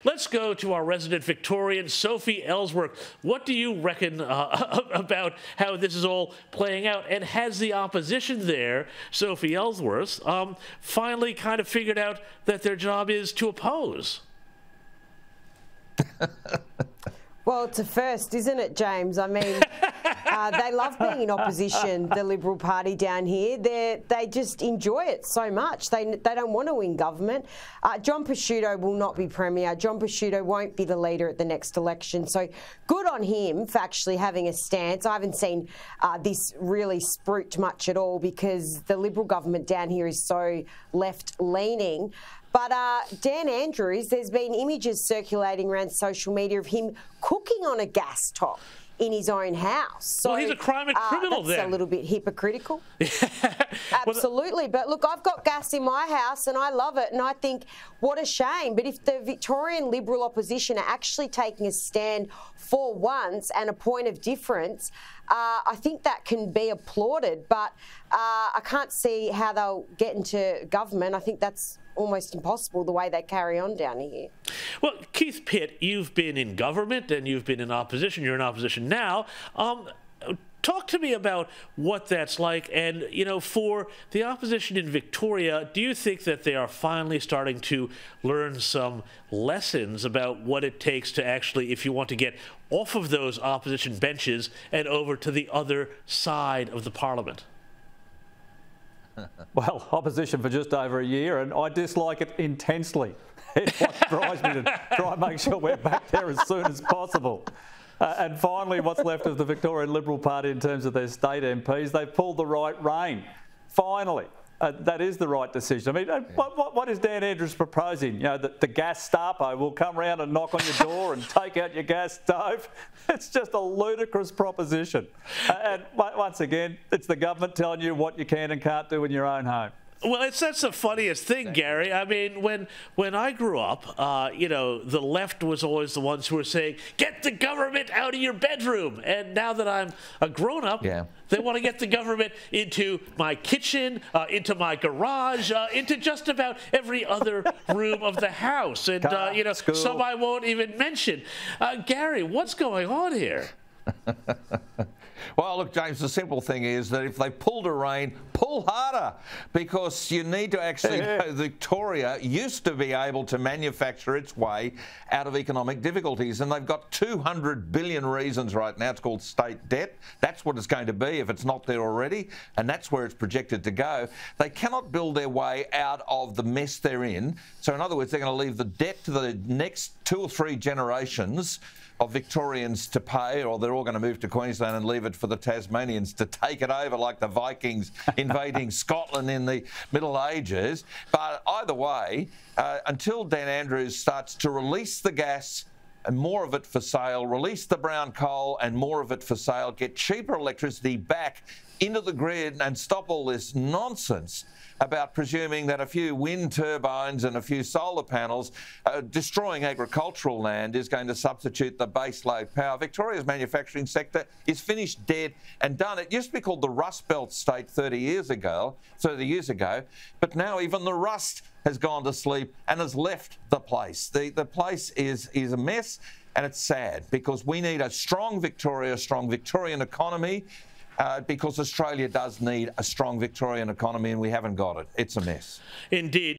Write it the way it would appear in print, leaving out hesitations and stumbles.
Let's go to our resident Victorian, Sophie Ellsworth. What do you reckon about how this is all playing out? And has the opposition there, Sophie Ellsworth, finally kind of figured out that their job is to oppose? Well, it's a first, isn't it, James? I mean, they love being in opposition, the Liberal Party down here. They just enjoy it so much. They don't want to win government. John Pesutto will not be Premier. John Pesutto won't be the leader at the next election. So good on him for actually having a stance. I haven't seen this really spruik much at all because the Liberal government down here is so left-leaning. But Dan Andrews, there's been images circulating around social media of him cooking on a gas top in his own house. So, well, he's a crime and criminal that's then. a little bit hypocritical. Absolutely. But look, I've got gas in my house and I love it. And I think, what a shame. But if the Victorian Liberal opposition are actually taking a stand for once and a point of difference, I think that can be applauded. But I can't see how they'll get into government. I think that's almost impossible the way they carry on down here. Well, Keith Pitt, you've been in government and you've been in opposition. You're in opposition now. Talk to me about what that's like. And, you know, for the opposition in Victoria, do you think that they are finally starting to learn some lessons about what it takes to actually, if you want to get off of those opposition benches and over to the other side of the parliament? Well, opposition for just over a year, and I dislike it intensely. It's what drives me to try and make sure we're back there as soon as possible. And finally, what's left of the Victorian Liberal Party in terms of their state MPs, they've pulled the right rein. Finally. That is the right decision. I mean, what is Dan Andrews proposing? You know, the gas Stapo will come round and knock on your door and take out your gas stove. It's just a ludicrous proposition. And once again, it's the government telling you what you can and can't do in your own home. Well, that's the funniest thing, Gary. I mean, when I grew up, you know, the left was always the ones who were saying, get the government out of your bedroom. And now that I'm a grown-up, they want to get the government into my kitchen, into my garage, into just about every other room of the house. And, you know, school. Some I won't even mention. Gary, what's going on here? Well, look, James, the simple thing is that if they pulled a rein, pull harder, because you need to actually know Victoria used to be able to manufacture its way out of economic difficulties, and they've got 200 billion reasons right now. It's called state debt. That's what it's going to be if it's not there already, and that's where it's projected to go. They cannot build their way out of the mess they're in. So, in other words, they're going to leave the debt to the next 2 or 3 generations of Victorians to pay, or they're all going to move to Queensland and leave it for the Tasmanians to take it over like the Vikings invading Scotland in the Middle Ages. But either way, until Dan Andrews starts to release the gas and more of it for sale, release the brown coal and more of it for sale, get cheaper electricity back into the grid and stop all this nonsense about presuming that a few wind turbines and a few solar panels destroying agricultural land is going to substitute the baseload power. Victoria's manufacturing sector is finished, dead and done. It used to be called the Rust Belt state 30 years ago, but now even the rust has gone to sleep and has left the place. The place is a mess, and it's sad because we need a strong Victoria, strong Victorian economy, because Australia does need a strong Victorian economy and we haven't got it. It's a mess. Indeed.